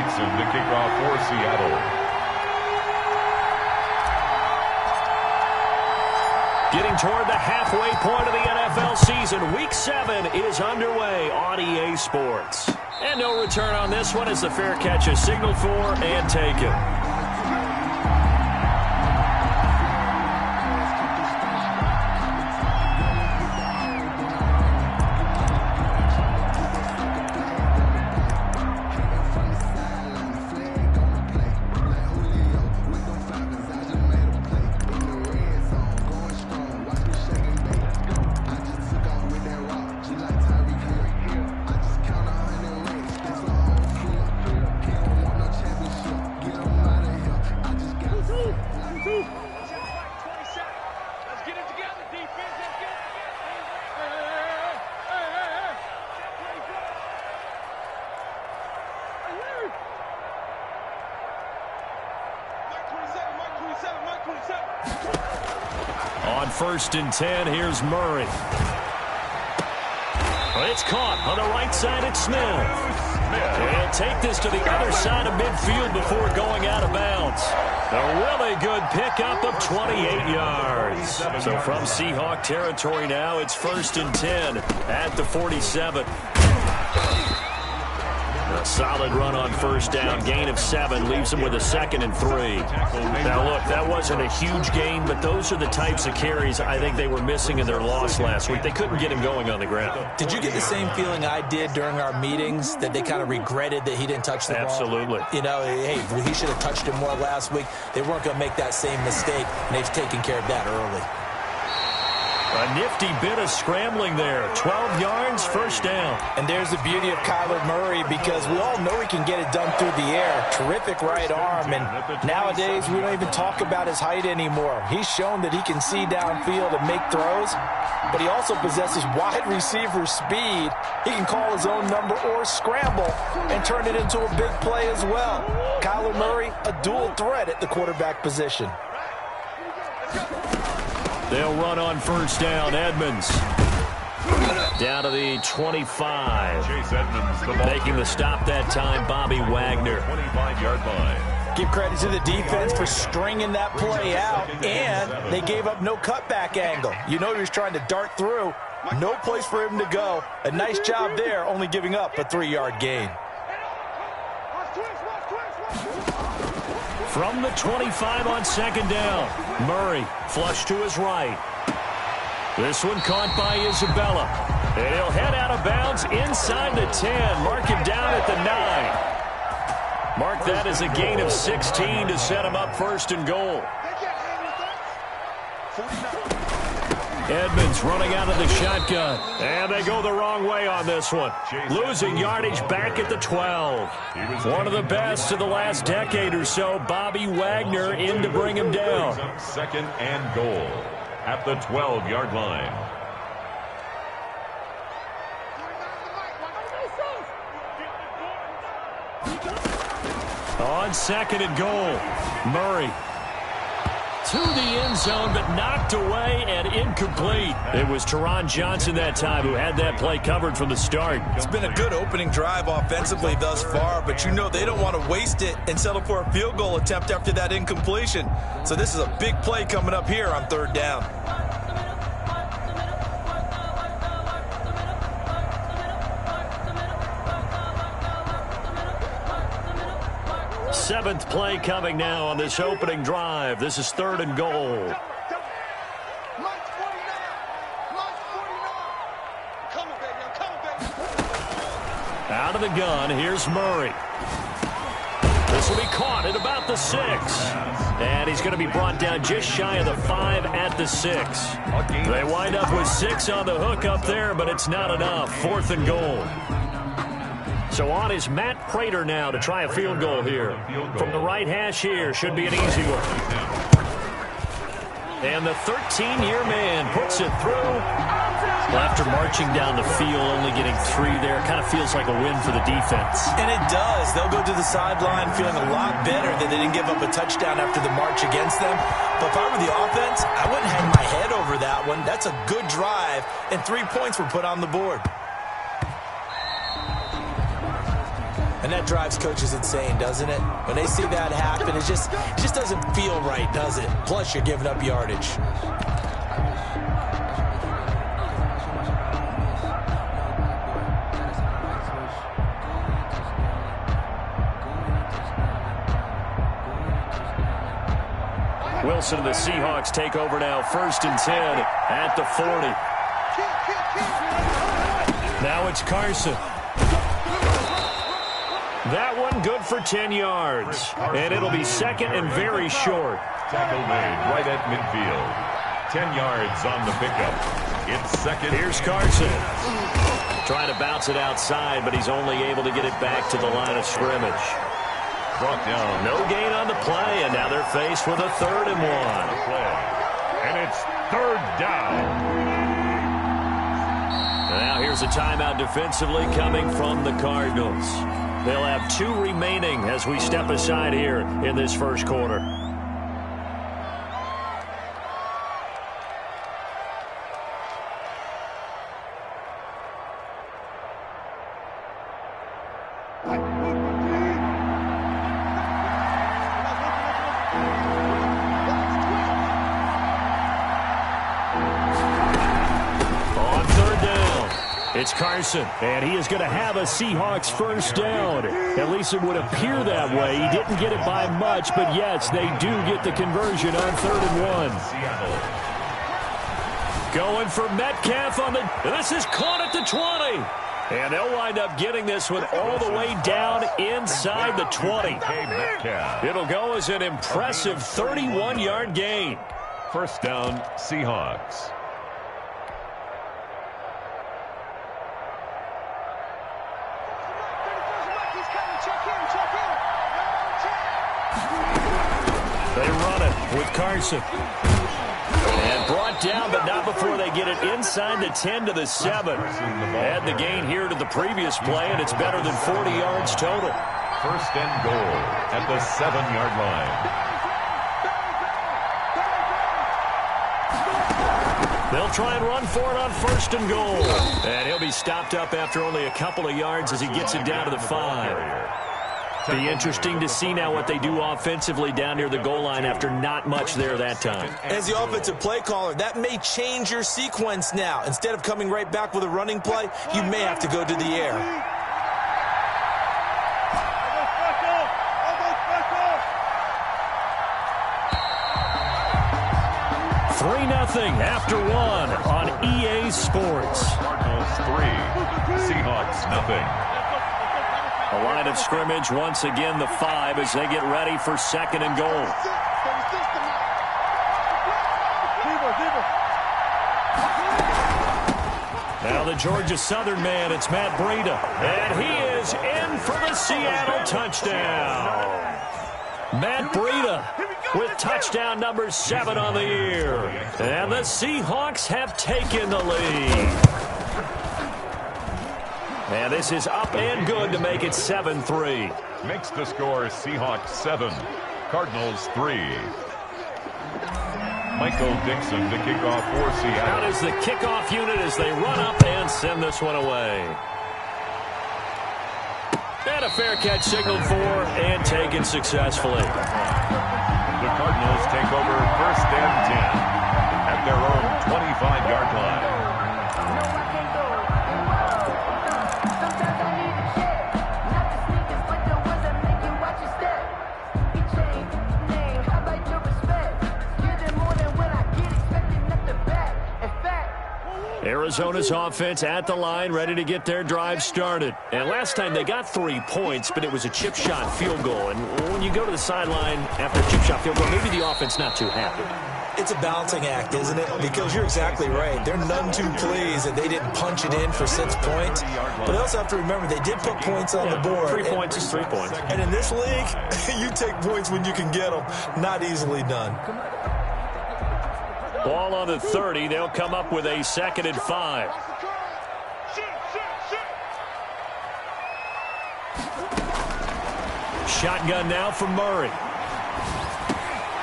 takes him to kick off for Seattle. Getting toward the halfway point of the NFL season, Week 7 is underway on EA Sports. And no return on this one as the fair catch is signaled for and taken. On 1st and 10, here's Murray. It's caught on the right side at Smith. He'll take this to the other side of midfield before going out of bounds. A really good pickup of 28 yards. So from Seahawk territory now, it's 1st and 10 at the 47. A solid run on 1st down. Gain of 7 leaves him with a 2nd and 3. Now, look, that wasn't a huge gain, but those are the types of carries I think they were missing in their loss last week. They couldn't get him going on the ground. Did you get the same feeling I did during our meetings, that they kind of regretted that he didn't touch the ball? Absolutely. You know, hey, he should have touched it more last week. They weren't going to make that same mistake, and they've taken care of that early. A nifty bit of scrambling there. 12 yards, 1st down. And there's the beauty of Kyler Murray, because we all know he can get it done through the air. Terrific right arm. And nowadays, we don't even talk about his height anymore. He's shown that he can see downfield and make throws, but he also possesses wide receiver speed. He can call his own number or scramble and turn it into a big play as well. Kyler Murray, a dual threat at the quarterback position. They'll run on 1st down. Edmonds down to the 25. Chase Edmonds, making the stop that time, Bobby Wagner. 25-yard line. Give credit to the defense for stringing that play out, and they gave up no cutback angle. You know he was trying to dart through. No place for him to go. A nice job there, only giving up a 3-yard gain. From the 25 on 2nd down, Murray flush to his right. This one caught by Isabella. And he'll head out of bounds inside the 10. Mark him down at the 9. Mark that as a gain of 16 to set him up 1st and goal. Edmonds running out of the shotgun. And they go the wrong way on this one. Losing yardage back at the 12. One of the best of the last decade or so. Bobby Wagner in to bring him down. 2nd and goal at the 12-yard line. On 2nd and goal, Murray to the end zone, but knocked away and incomplete. It was Teron Johnson that time who had that play covered from the start. It's been a good opening drive offensively thus far, but you know they don't want to waste it and settle for a field goal attempt after that incompletion. So this is a big play coming up here on 3rd down. Seventh play coming now on this opening drive. This is 3rd and goal. Out of the gun, here's Murray. This will be caught at about the 6. And he's going to be brought down just shy of the 5 at the 6. They wind up with 6 on the hook up there, but it's not enough. 4th and goal. So on is Matt Prater now to try a field goal here. From the right hash here, should be an easy one. And the 13-year man puts it through. Well, after marching down the field, only getting 3 there, kind of feels like a win for the defense. And it does. They'll go to the sideline feeling a lot better that they didn't give up a touchdown after the march against them. But if I were the offense, I wouldn't hang my head over that one. That's a good drive, and 3 points were put on the board. And that drives coaches insane, doesn't it? When they see that happen, it just doesn't feel right, does it? Plus, you're giving up yardage. Wilson and the Seahawks take over now, 1st and 10 at the 40. Now it's Carson. That one good for 10 yards. And it'll be 2nd and very short. Tackle made right at midfield. 10 yards on the pickup. It's 2nd. Here's Carson. Trying to bounce it outside, but he's only able to get it back to the line of scrimmage. Brought down. No gain on the play, and now they're faced with a 3rd and 1. And it's 3rd down. Now here's a timeout defensively coming from the Cardinals. They'll have 2 remaining as we step aside here in this first quarter. It's Carson, and he is going to have a Seahawks 1st down. At least it would appear that way. He didn't get it by much, but yes, they do get the conversion on 3rd and 1. Going for Metcalf on the... This is caught at the 20. And they'll wind up getting this one all the way down inside the 20. It'll go as an impressive 31-yard gain. 1st down, Seahawks. They run it with Carson. And brought down, but not before they get it inside the 10 to the 7. Add the gain here to the previous play, and it's better than 40 yards total. 1st and goal at the 7-yard line. They'll try and run for it on 1st and goal. And he'll be stopped up after only a couple of yards as he gets it down to the 5. Be interesting to see now what they do offensively down near the goal line after not much there that time. As the offensive play caller, that may change your sequence now. Instead of coming right back with a running play, you may have to go to the air. Nothing after 1 on EA Sports. Cardinals 3, Seahawks nothing. A line of scrimmage once again the 5 as they get ready for 2nd and goal. Now the Georgia Southern man, it's Matt Breida. And he is in for the Seattle touchdown. Matt Breida with touchdown number 7 on the year. And the Seahawks have taken the lead. And this is up and good to make it 7-3. Makes the score Seahawks 7, Cardinals 3. Michael Dixon to kick off for Seattle. Out is the kickoff unit as they run up and send this one away. And a fair catch signaled for and taken successfully. The Cardinals take over 1st and 10 at their own 25-yard line. Arizona's offense at the line, ready to get their drive started. And last time they got 3 points, but it was a chip shot field goal. And when you go to the sideline after a chip shot field goal, maybe the offense not too happy. It's a balancing act, isn't it? Because you're exactly right. They're none too pleased that they didn't punch it in for 6 points. But they also have to remember they did put points on the board. 3 points is 3 points. And in this league, you take points when you can get them. Not easily done. Ball on the 30. They'll come up with a 2nd and 5. Shotgun now from Murray.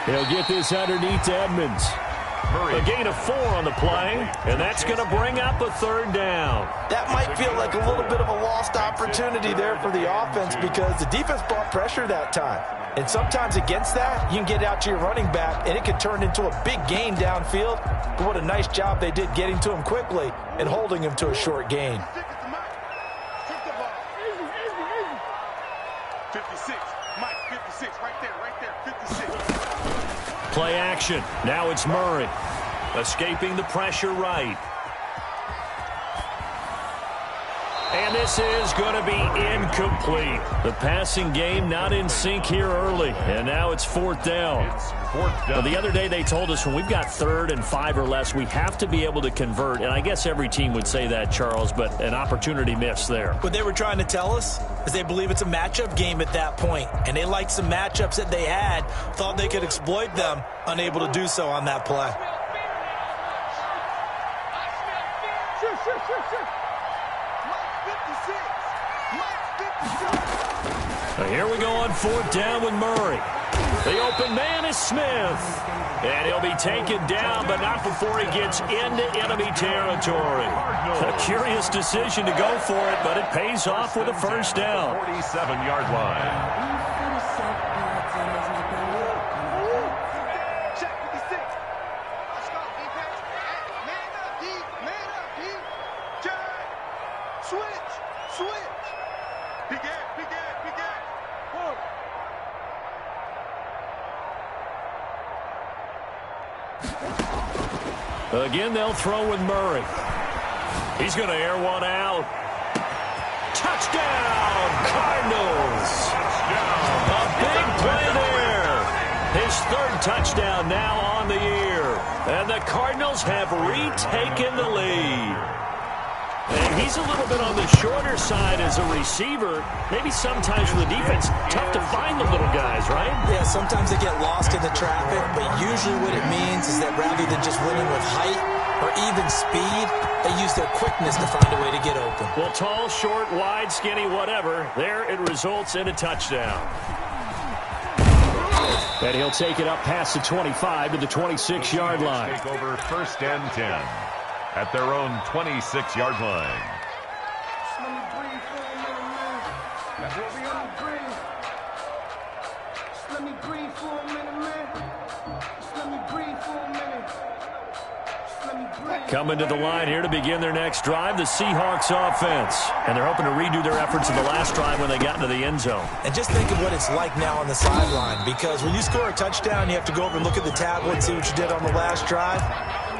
He'll get this underneath to Edmonds. A gain of 4 on the play, and that's going to bring up a third down. That might feel like a little bit of a lost opportunity there for the offense because the defense brought pressure that time. And sometimes against that, you can get out to your running back, and it can turn into a big gain downfield. But what a nice job they did getting to him quickly and holding him to a short gain. 56, Mike, 56, right there, 56. Play action. Now it's Murray. Escaping the pressure right. And this is going to be incomplete. The passing game not in sync here early. And now it's 4th down. Well, the other day they told us when we've got 3rd and 5 or less, we have to be able to convert. And I guess every team would say that, Charles, but an opportunity missed there. What they were trying to tell us is they believe it's a matchup game at that point. And they liked some matchups that they had, thought they could exploit them, unable to do so on that play. Here we go on 4th down with Murray. The open man is Smith. And he'll be taken down, but not before he gets into enemy territory. A curious decision to go for it, but it pays off with a first down. 47-yard line. Again, they'll throw with Murray. He's going to air one out. Touchdown, Cardinals. A big play there. His 3rd touchdown now on the year. And the Cardinals have retaken the lead. And he's a little bit on the shorter side as a receiver. Maybe sometimes for the defense, tough to find the little guys, right? Yeah, sometimes they get lost in the traffic, but usually what it means is that rather than just winning with height or even speed, they use their quickness to find a way to get open. Well, tall, short, wide, skinny, whatever, there it results in a touchdown. And he'll take it up past the 25 to the 26-yard line. Take over 1st and 10 at their own 26-yard line. Coming to the line here to begin their next drive, the Seahawks offense. And they're hoping to redo their efforts in the last drive when they got into the end zone. And just think of what it's like now on the sideline, because when you score a touchdown, you have to go over and look at the tablet, see what you did on the last drive.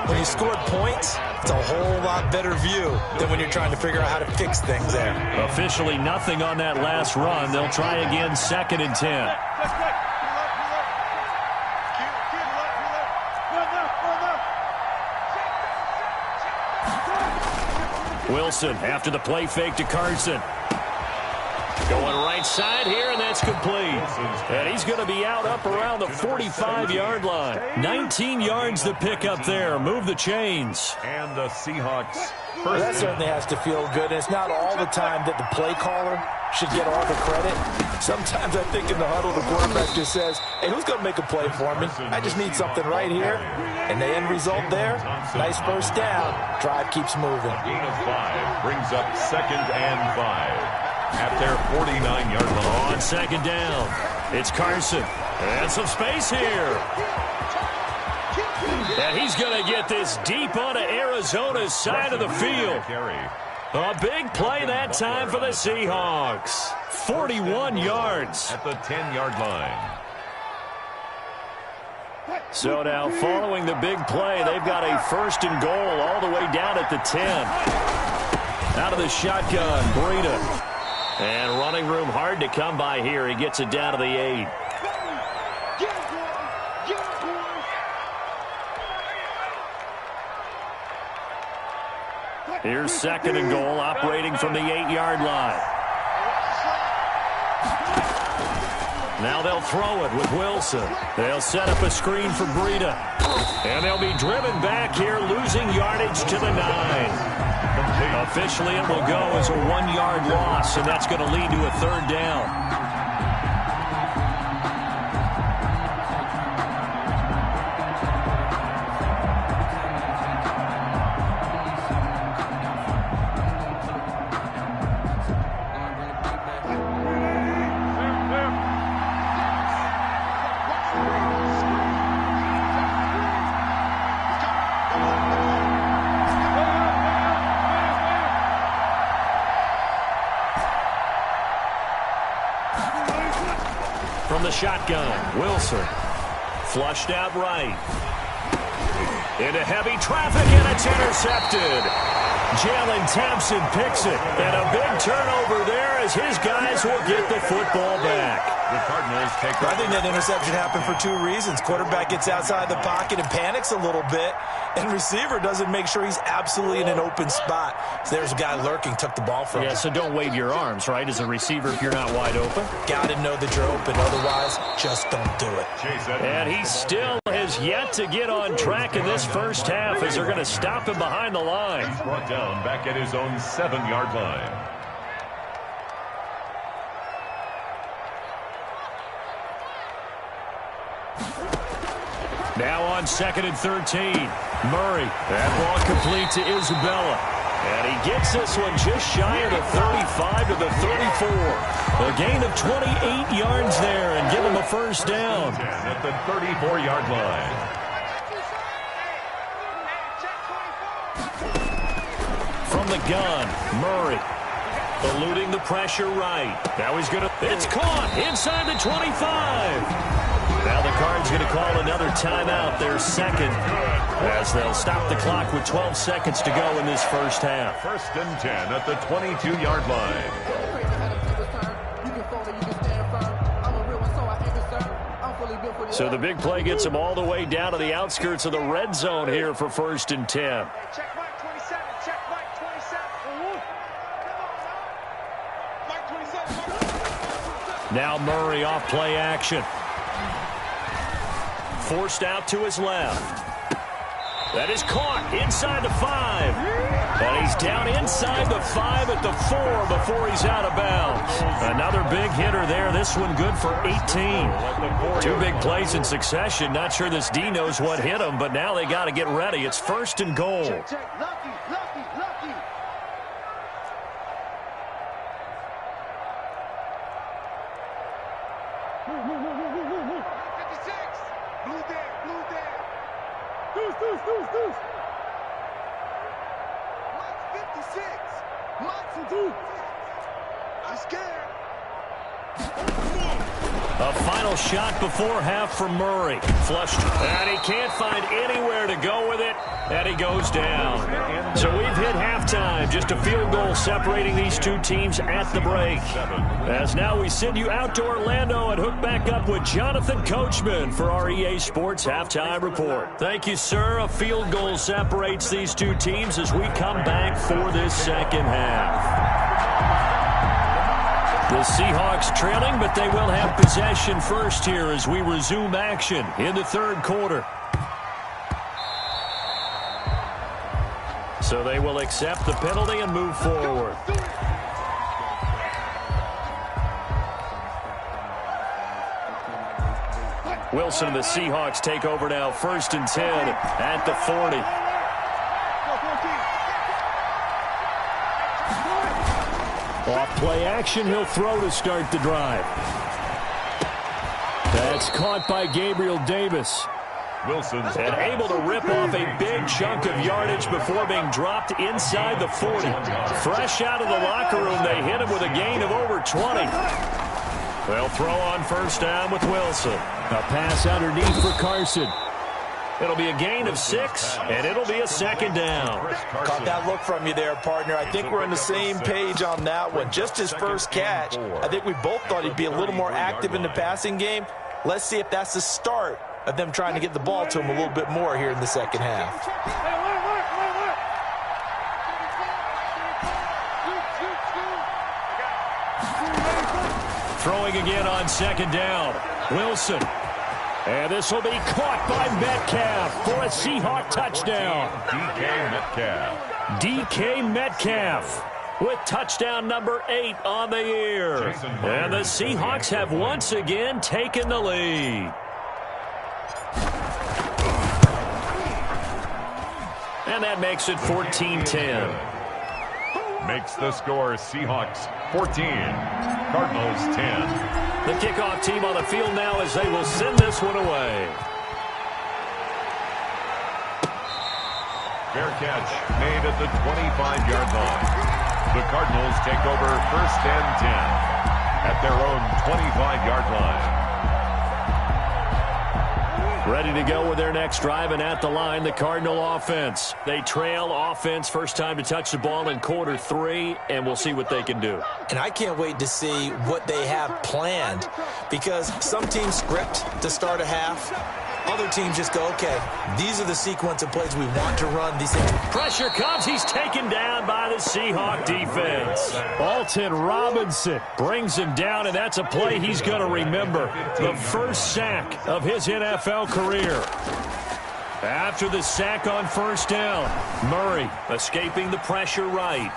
When you scored points, it's a whole lot better view than when you're trying to figure out how to fix things there. Officially nothing on that last run. They'll try again 2nd and 10. Wilson after the play fake to Carson. Going right side here, and that's complete. And he's going to be out up around the 45-yard line. 19 yards to pick up there. Move the chains. And the Seahawks. Well, that certainly has to feel good. And it's not all the time that the play caller should get all the credit. Sometimes I think in the huddle, the quarterback just says, hey, who's going to make a play for me? I just need something right here. And the end result there, nice first down. Drive keeps moving. Gain of 5 brings up 2nd and 5 at their 49-yard line. On 2nd down, it's Carson. And some space here. And he's going to get this deep onto Arizona's side of the field. A big play that time for the Seahawks. 41 yards. At the 10-yard line. So now, following the big play, they've got a 1st and goal all the way down at the 10. Out of the shotgun, Breida. And running room hard to come by here. He gets it down to the 8. Here's 2nd and goal, operating from the 8-yard line. Now they'll throw it with Wilson. They'll set up a screen for Breida. And they'll be driven back here, losing yardage to the 9. Officially, it will go as a 1-yard loss, and that's going to lead to a 3rd down. the shotgun. Wilson. Flushed out right. Into heavy traffic, and it's intercepted. Jalen Thompson picks it. And a big turnover there as his guys will get the football back. The Cardinals take I think that interception happened for two reasons. Quarterback gets outside the pocket and panics a little bit, and receiver doesn't make sure he's absolutely in an open spot. So there's a guy lurking, took the ball from him. Yeah, so don't wave your arms, right, as a receiver if you're not wide open. Got to know that you're open. Otherwise, just don't do it. And he still has yet to get on track in this first half as they're going to stop him behind the line. He's brought down back at his own 7-yard line. Now on 2nd and 13. Murray. That ball complete to Isabella. And he gets this one just shy of the 35 to the 34. A gain of 28 yards there and give him a first down. At the 34-yard line. From the gun, Murray. Eluding the pressure right. Now he's going to... It's caught inside the 25. Now the Cards going to call another timeout, their second, as they'll stop the clock with 12 seconds to go in this first half. 1st and 10 at the 22-yard line. So the big play gets them all the way down to the outskirts of the red zone here for 1st and 10. Check Mike 27. Check Mike 27. Mike 27. Now Murray off play action. Forced out to his left. That is caught inside the 5. And he's down inside the 5 at the 4 before he's out of bounds. Another big hitter there. This one good for 18. 2 big plays in succession. Not sure this D knows what hit him, but now they got to get ready. It's 1st and goal. Lucky. 56. Blue there. Deuce. Mike's 56. Mike's 2. I'm scared. A final shot before half from Murray. Flushed. And he can't find anywhere to go with it. And he goes down. So we've hit halftime. Just a field goal separating these two teams at the break. As now we send you out to Orlando and hook back up with Jonathan Coachman for our EA Sports Halftime Report. Thank you, sir. A field goal separates these two teams as we come back for this second half. The Seahawks trailing, but they will have possession first here as we resume action in the 3rd quarter. So they will accept the penalty and move forward. Wilson and the Seahawks take over now, 1st and 10 at the 40. Off play action, he'll throw to start the drive. That's caught by Gabriel Davis. Wilson's And able to rip off a big chunk of yardage before being dropped inside the 40. Fresh out of the locker room, they hit him with a gain of over 20. They'll throw on 1st down with Wilson. A pass underneath for Carson. It'll be a gain of 6, and it'll be a 2nd down. Caught that look from you there, partner. I think we're on the same page on that one. Just his first catch, I think we both thought he'd be a little more active in the passing game. Let's see if that's the start of them trying to get the ball to him a little bit more here in the second half. Throwing again on 2nd down. Wilson. And this will be caught by Metcalf for a Seahawk touchdown. DK Metcalf with touchdown number 8 on the year. And the Seahawks have once again taken the lead. And that makes it 14-10. makes the score Seahawks 14, Cardinals 10. The kickoff team on the field now as they will send this one away. Fair catch made at the 25-yard line. The Cardinals take over 1st and 10 at their own 25-yard line. Ready to go with their next drive, and at the line, the Cardinal offense. They trail offense first time to touch the ball in quarter 3, and we'll see what they can do. And I can't wait to see what they have planned, because some teams script to start a half. Other teams just go, okay, these are the sequence of plays we want to run. These things. Pressure comes. He's taken down by the Seahawk defense. Alton Robinson brings him down, and that's a play he's going to remember. The first sack of his NFL career. After the sack on first down, Murray escaping the pressure right.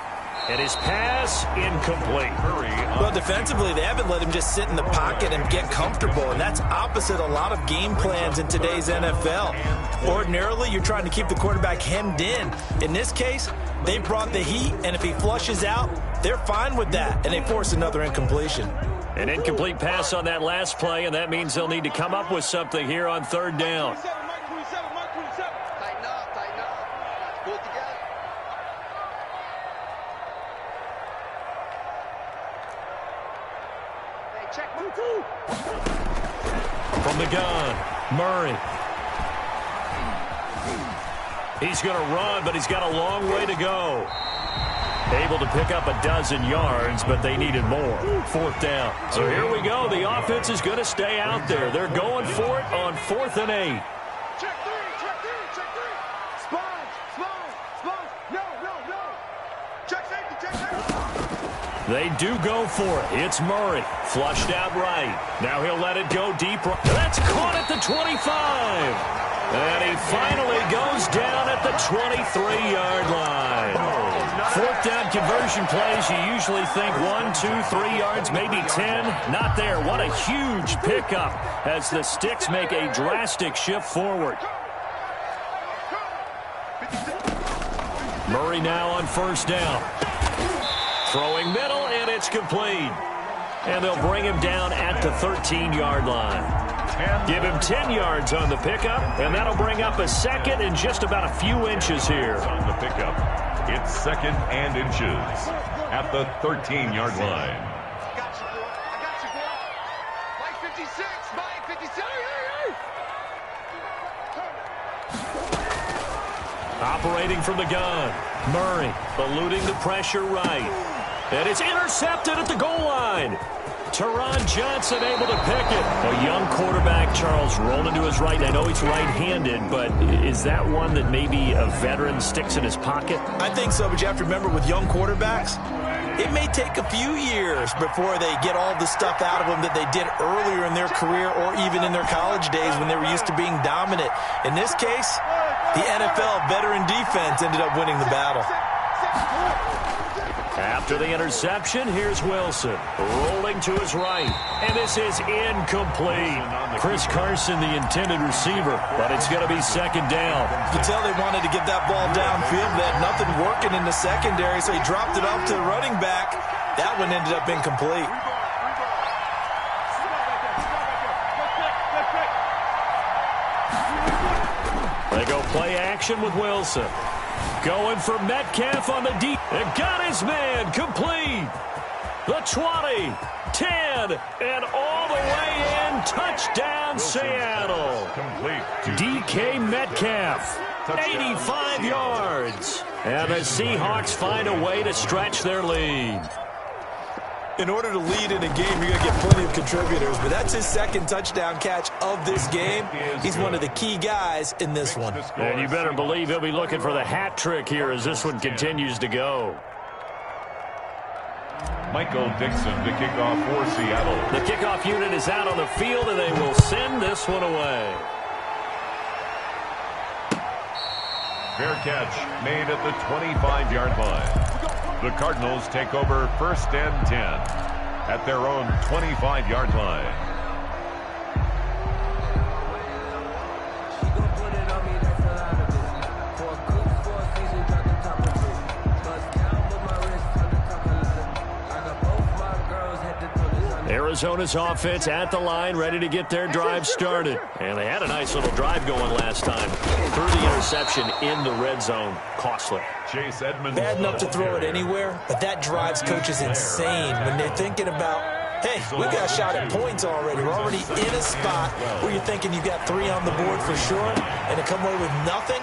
And his pass incomplete. Well, defensively, they haven't let him just sit in the pocket and get comfortable, and that's opposite a lot of game plans in today's NFL. Ordinarily, you're trying to keep the quarterback hemmed in. In this case, they brought the heat, and if he flushes out, they're fine with that, and they force another incompletion. An incomplete pass on that last play, and that means they'll need to come up with something here on third down. From the gun, Murray. He's going to run, but he's got a long way to go. Able to pick up a dozen yards, but they needed more. Fourth down. So here we go. The offense is going to stay out there. They're going for it on 4th and 8. Check three. Sponge. No. Check safety. They do go for it. It's Murray. Flushed out right. Now he'll let it go deep. That's caught at the 25. And he finally goes down at the 23-yard line. Fourth down conversion plays, you usually think 1, 2, 3 yards, maybe 10. Not there. What a huge pickup as the Sticks make a drastic shift forward. Murray now on first down. Throwing middle, and it's complete. And they'll bring him down at the 13-yard line. Give him 10 yards on the pickup, and that'll bring up a second and just about a few inches here. On the pickup, it's second and inches at the 13-yard line. I got you, boy. Mike 56. Operating from the gun, Murray eluding the pressure right. And it's intercepted at the goal line. Teron Johnson able to pick it. A young quarterback, Charles, rolling to his right. I know he's right-handed, but is that one that maybe a veteran sticks in his pocket? I think so, but you have to remember with young quarterbacks, it may take a few years before they get all the stuff out of them that they did earlier in their career or even in their college days when they were used to being dominant. In this case, the NFL veteran defense ended up winning the battle. After the interception, here's Wilson rolling to his right, and this is incomplete. Chris Carson, the intended receiver, but it's going to be second down. You can tell they wanted to get that ball downfield. They had nothing working in the secondary, so he dropped it off to the running back. That one ended up incomplete. They go play action with Wilson. Going for Metcalf on the deep. And got his man complete. The 20, 10, and all the way in. Touchdown, Seattle. Complete. DK Metcalf, 85 yards. And the Seahawks find a way to stretch their lead. In order to lead in a game, you're going to get plenty of contributors, but that's his second touchdown catch of this game. He's one of the key guys in this one. And you better believe he'll be looking for the hat trick here as this one continues to go. Michael Dixon to kick off for Seattle. The kickoff unit is out on the field, and they will send this one away. Fair catch made at the 25-yard line. The Cardinals take over first and 10 at their own 25-yard line. Arizona's offense at the line, ready to get their drive started. And they had a nice little drive going last time. Through the interception in the red zone. Costly. Chase Edmonds. Bad enough to throw it anywhere, but that drives coaches insane when they're thinking about hey, we got a shot at points already. We're already in a spot where you're thinking you've got 3 on the board for sure, and to come away with nothing,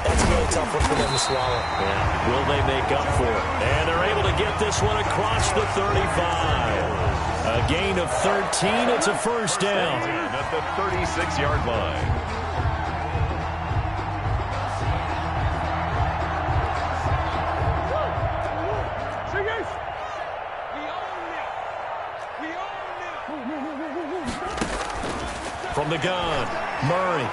that's a really tough one for them to swallow. Yeah. Will they make up for it? And they're able to get this one across the 35. A gain of 13. It's a first down. At the 36-yard line. From the gun, Murray.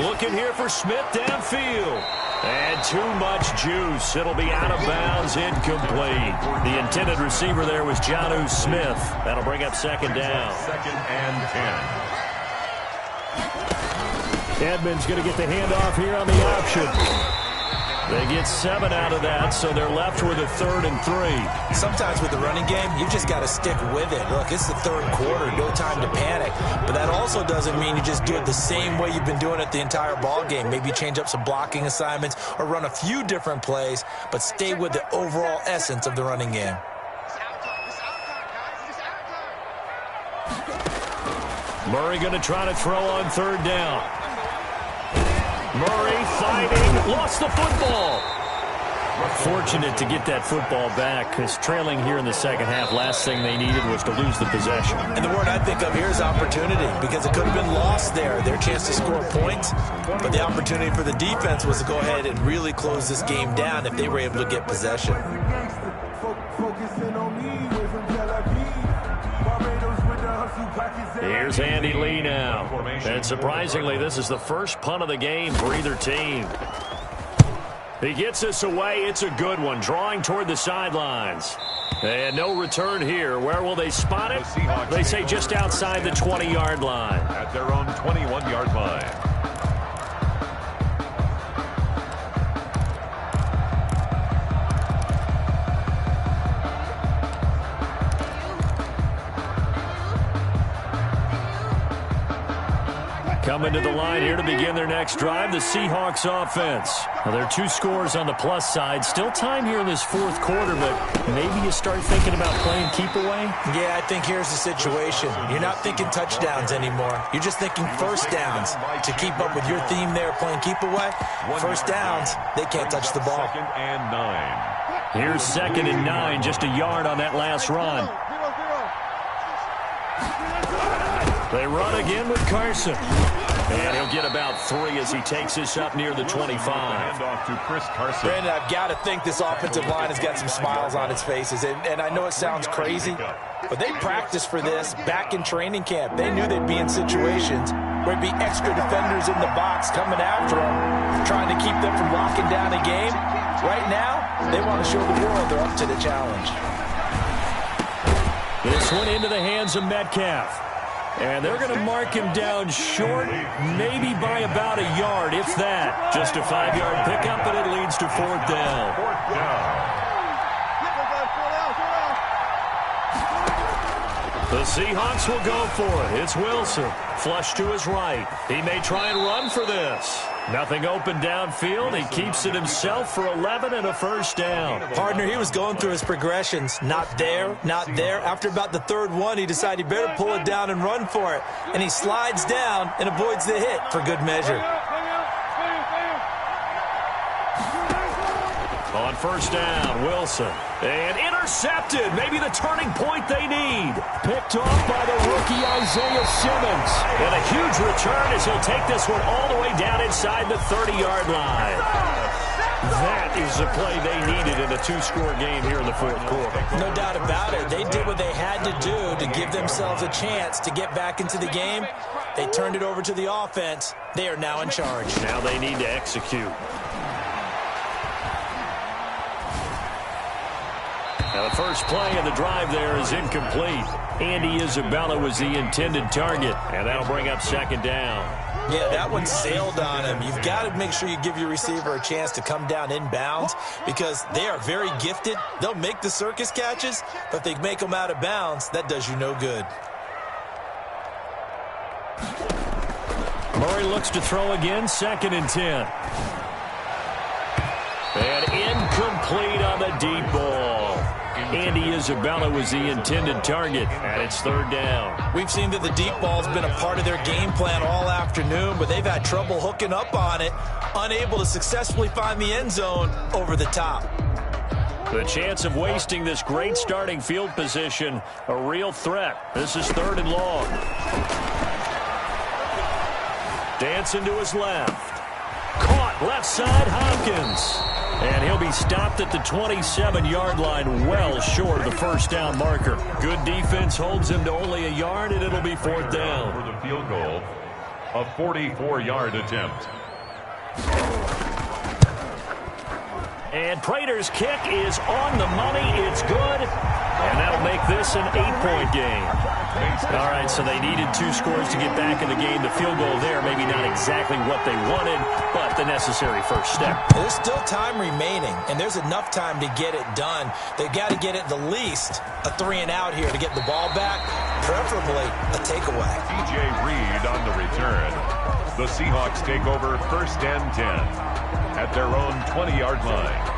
Looking here for Smith downfield. And too much juice. It'll be out of bounds, incomplete. The intended receiver there was Jonnu Smith. That'll bring up second down. 2nd and 10. Edmonds going to get the handoff here on the option. They get 7 out of that, so they're left with a 3rd and 3. Sometimes with the running game, you just got to stick with it. Look, it's the 3rd quarter, no time to panic. But that also doesn't mean you just do it the same way you've been doing it the entire ball game. Maybe change up some blocking assignments or run a few different plays, but stay with the overall essence of the running game. Murray going to try to throw on 3rd down. Murray fighting, lost the football. Fortunate to get that football back, because trailing here in the second half, last thing they needed was to lose the possession. And the word I think of here is opportunity, because it could have been lost there, their chance to score points. But the opportunity for the defense was to go ahead and really close this game down if they were able to get possession. Here's Andy Lee now. And surprisingly, this is the first punt of the game for either team. He gets this away. It's a good one. Drawing toward the sidelines. And no return here. Where will they spot it? They say just outside the 20-yard line. At their own 21-yard line. Coming to the line here to begin their next drive, the Seahawks offense. Now, there are 2 scores on the plus side. Still time here in this 4th quarter, but maybe you start thinking about playing keep away? Yeah, I think here's the situation. You're not thinking touchdowns anymore. You're just thinking first downs. To keep up with your theme there, playing keep away, first downs, they can't touch the ball. 2nd and 9. Here's 2nd and 9, just a yard on that last run. They run again with Carson. And he'll get about 3 as he takes this up near the 25. Handoff to Chris Carson. Brandon, I've got to think this offensive line has got some smiles on its faces. And I know it sounds crazy, but they practiced for this back in training camp. They knew they'd be in situations where it'd be extra defenders in the box coming after them, trying to keep them from locking down a game. Right now, they want to show the world they're up to the challenge. This one into the hands of Metcalf. And they're going to mark him down short, maybe by about a yard, if that. Just a 5-yard pickup, and it leads to 4th down. 4th down. The Seahawks will go for it. It's Wilson. Flush to his right. He may try and run for this. Nothing open downfield. He keeps it himself for 11 and a first down. Partner, he was going through his progressions. Not there, not there. After about the 3rd one, he decided he better pull it down and run for it. And he slides down and avoids the hit for good measure. On first down, Wilson. And intercepted. Maybe the turning point they need. Picked off by the rookie Isaiah Simmons. And a huge return as he'll take this one all the way down inside the 30-yard line. That is the play they needed in a 2-score game here in the 4th quarter. No doubt about it. They did what they had to do to give themselves a chance to get back into the game. They turned it over to the offense. They are now in charge. Now they need to execute. Now the first play of the drive there is incomplete. Andy Isabella was the intended target, and that'll bring up 2nd down. Yeah, that one sailed on him. You've got to make sure you give your receiver a chance to come down inbounds because they are very gifted. They'll make the circus catches, but if they make them out of bounds, that does you no good. Murray looks to throw again, 2nd and 10. And incomplete on the deep ball. Andy Isabella was the intended target, and it's third down. We've seen that the deep ball's been a part of their game plan all afternoon, but they've had trouble hooking up on it, unable to successfully find the end zone over the top. The chance of wasting this great starting field position, a real threat. This is third and long. Dancing to his left. Caught left side, Hopkins. And he'll be stopped at the 27-yard line, well short of the first down marker. Good defense holds him to only a yard, and it'll be fourth down. For the field goal, a 44-yard attempt. And Prater's kick is on the money. It's good. And that'll make this an 8-point game. All right, so they needed 2 scores to get back in the game. The field goal there, maybe not exactly what they wanted, but the necessary first step. There's still time remaining, and there's enough time to get it done. They've got to get it the least a 3-and-out here to get the ball back, preferably a takeaway. DJ Reed on the return. The Seahawks take over first and 10 at their own 20-yard line.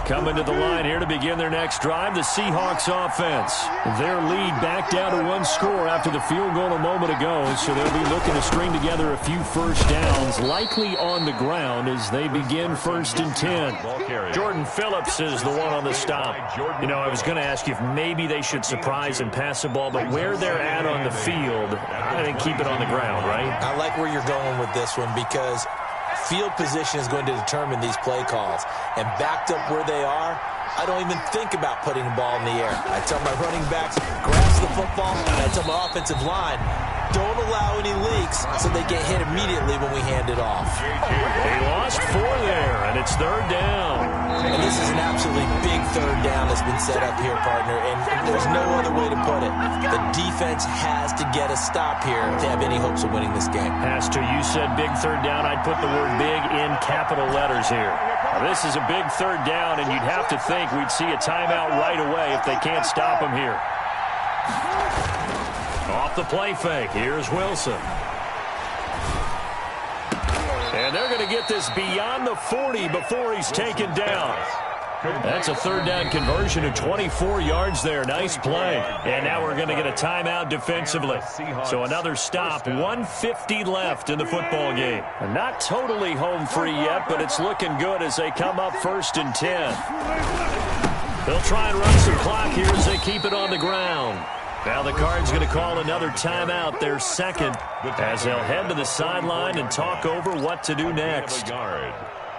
Coming to the line here to begin their next drive, the Seahawks offense. Their lead back down to 1 score after the field goal a moment ago, so they'll be looking to string together a few first downs, likely on the ground as they begin first and 10. Jordan Phillips is the one on the stop. You know, I was going to ask you if maybe they should surprise and pass the ball, but where they're at on the field, I think keep it on the ground, right? I like where you're going with this one because field position is going to determine these play calls. And backed up where they are, I don't even think about putting the ball in the air. I tell my running backs, grasp the football, and I tell my offensive line, don't allow any leaks so they get hit immediately when we hand it off. They lost 4 there, and it's third down. And this is an absolutely big third down that's been set up here, partner, and there's no other way to put it. The defense has to get a stop here to have any hopes of winning this game. Has to. You said big third down. I'd put the word big in capital letters here. Now, this is a big third down, and you'd have to think we'd see a timeout right away if they can't stop them here. Off the play fake. Here's Wilson. And they're going to get this beyond the 40 before he's taken down. That's a third down conversion of 24 yards there. Nice play. And now we're going to get a timeout defensively. So another stop. 1:50 left in the football game. And not totally home free yet, but it's looking good as they come up first and 10. They'll try and run some clock here as they keep it on the ground. Now the Cards going to call another timeout, their second, as they'll head to the sideline and talk over what to do next.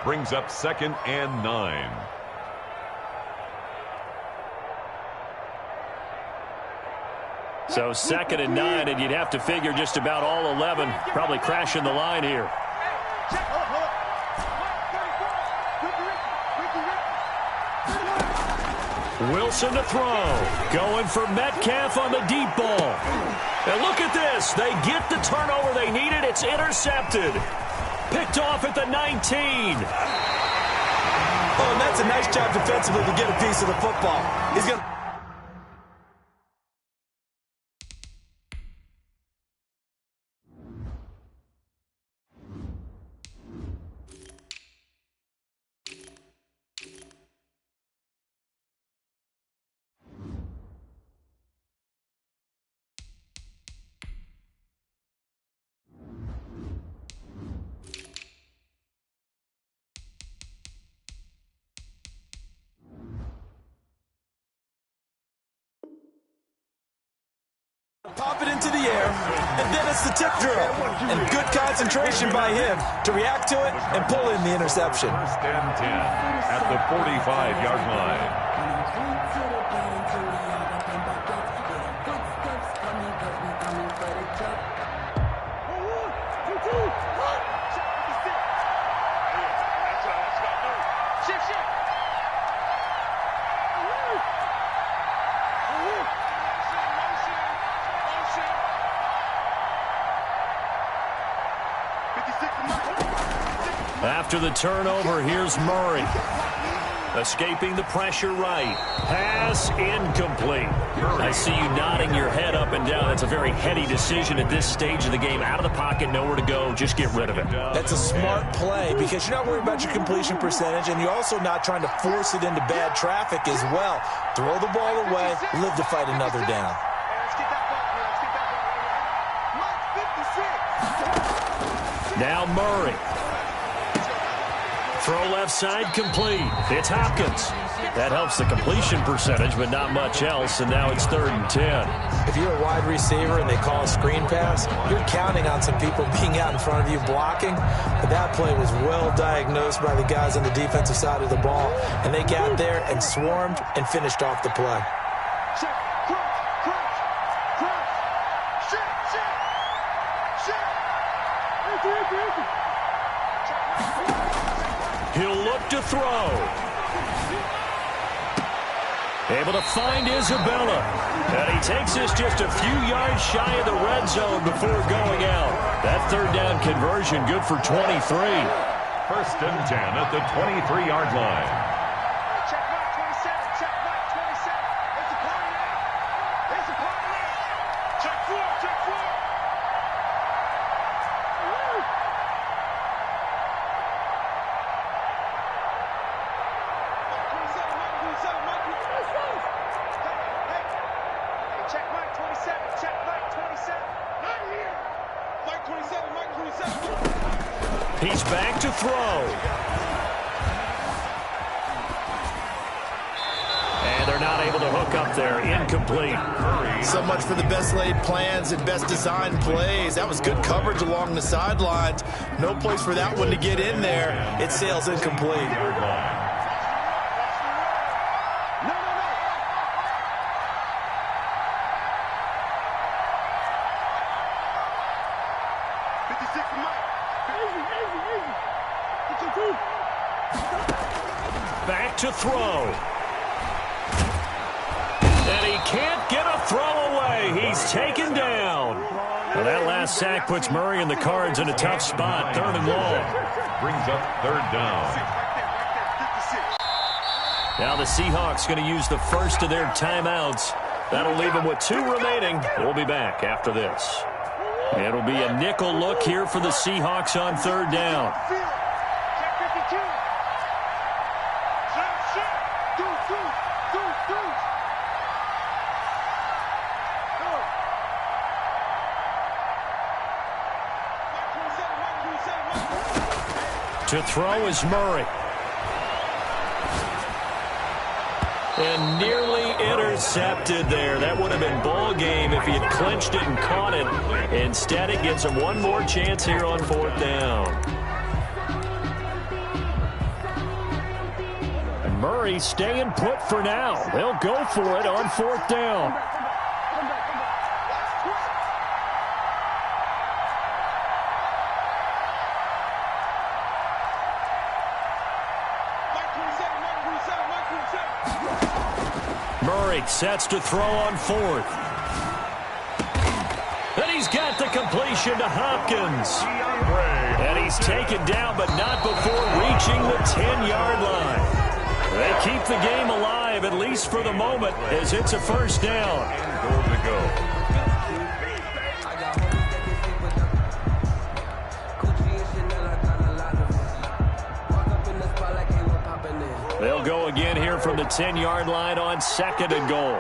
Brings up 2nd and 9. So 2nd and 9, and you'd have to figure just about all 11 probably crashing the line here. Wilson to throw. Going for Metcalf on the deep ball. And look at this. They get the turnover they needed. It's intercepted. Picked off at the 19. Oh, and that's a nice job defensively to get a piece of the football. He's going to... pop it into the air, and then it's the tip drill. And good concentration by him to react to it and pull in the interception. First and 10 at the 45-yard line. After the turnover, here's Murray. Escaping the pressure right. Pass incomplete. I see you nodding your head up and down. That's a very heady decision at this stage of the game. Out of the pocket, nowhere to go. Just get rid of it. That's a smart play because you're not worried about your completion percentage, and you're also not trying to force it into bad traffic as well. Throw the ball away, live to fight another down. Now Murray. Throw left side complete. It's Hopkins. That helps the completion percentage, but not much else, and now it's 3rd and 10. If you're a wide receiver and they call a screen pass, you're counting on some people being out in front of you blocking. But that play was well diagnosed by the guys on the defensive side of the ball, and they got there and swarmed and finished off the play. He'll look to throw. Able to find Isabella. And he takes this just a few yards shy of the red zone before going out. That 3rd down conversion good for 23. 1st and 10 at the 23-yard line. Check mark 27. Check mark 27. There's a party there. There's a party there. Check 4. Check 4. Check Mike 27. Check Mike 27. Not here. Mike 27. Mike 27. He's back to throw. And they're not able to hook up there. Incomplete. So much for the best laid plans and best designed plays. That was good coverage along the sidelines. No place for that one to get in there. It sails incomplete. Back to throw. And he can't get a throw away. He's taken down. Well, that last sack puts Murray and the Cards in a tough spot. 3rd and long. Brings up 3rd down. Now the Seahawks going to use the first of their timeouts. That'll leave them with 2 remaining. We'll be back after this. It'll be a nickel look here for the Seahawks on 3rd down. To throw is Murray. And nearly intercepted there. That would have been ball game if he had clinched it and caught it. Instead, it gives him one more chance here on 4th down. And Murray staying put for now. They'll go for it on 4th down. Murray sets to throw on 4th. And he's got the completion to Hopkins. And he's taken down, but not before reaching the 10-yard line. They keep the game alive, at least for the moment, as it's a 1st down. Goal to go. They'll go again here from the 10-yard line on 2nd and goal.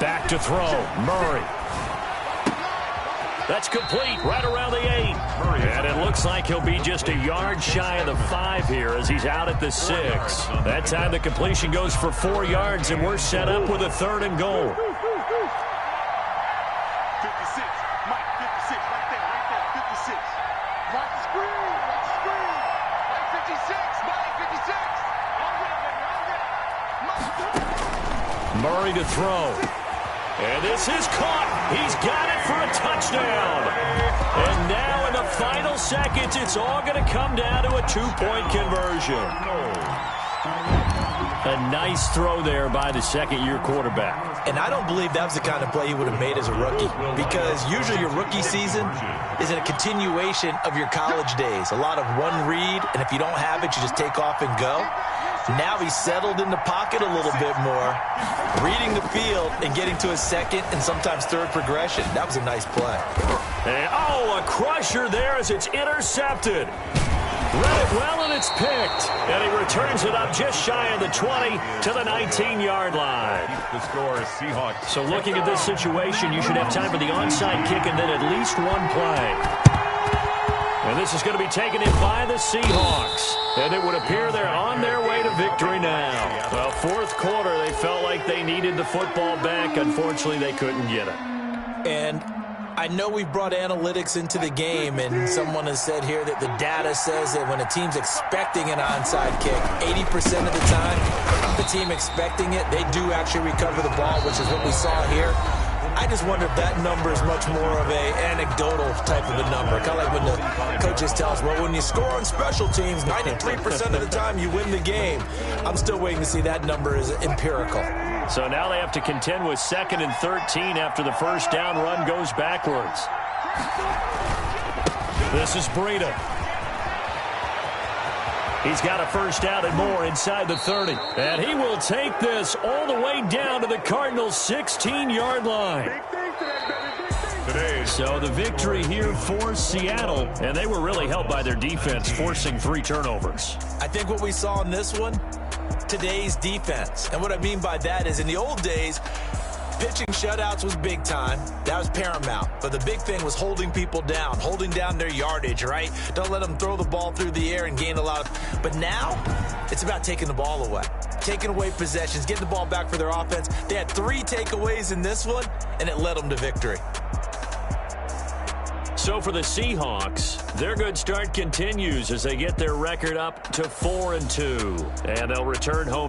Back to throw, Murray. That's complete right around the 8. And it looks like he'll be just a yard shy of the 5 here as he's out at the 6. That time the completion goes for 4 yards, and we're set up with a 3rd and goal. 56. Mike 56. Right there. 56. Right screen. Mike 56. Mike 56. Murray to throw. And this is caught. He's got it for a touchdown. And now in the final seconds, it's all going to come down to a 2-point conversion. A nice throw there by the second-year quarterback. And I don't believe that was the kind of play he would have made as a rookie, because usually your rookie season is a continuation of your college days. A lot of one read, and if you don't have it, you just take off and go. Now he's settled in the pocket a little bit more, reading the field and getting to his second and sometimes third progression. That was a nice play. And, a crusher there as it's intercepted. Read it well, and it's picked. And he returns it up just shy of the 20 to the 19-yard line. The score is Seahawks. So looking at this situation, you should have time for the onside kick and then at least one play. And this is going to be taken in by the Seahawks. And it would appear they're on their way to victory now. Well, fourth quarter, they felt like they needed the football back. Unfortunately, they couldn't get it. And I know we brought analytics into the game, and someone has said here that the data says that when a team's expecting an onside kick, 80% of the time, the team expecting it, they do actually recover the ball, which is what we saw here. I just wonder if that number is much more of an anecdotal type of a number. Kind of like when the coaches tell us, well, when you score on special teams, 93% of the time you win the game. I'm still waiting to see that number is empirical. So now they have to contend with 2nd and 13 after the first down run goes backwards. This is Breida. He's got a first down and more inside the 30. And he will take this all the way down to the Cardinals' 16-yard line. So the victory here for Seattle, and they were really helped by their defense, forcing 3 turnovers. I think what we saw in this one, today's defense. And what I mean by that is in the old days, pitching shutouts was big time. That was paramount. But the big thing was holding people down, holding down their yardage, right? Don't let them throw the ball through the air and gain a lot of... But now, it's about taking the ball away. Taking away possessions, getting the ball back for their offense. They had 3 takeaways in this one, and it led them to victory. So for the Seahawks, their good start continues as they get their record up to 4-2. And they'll return home.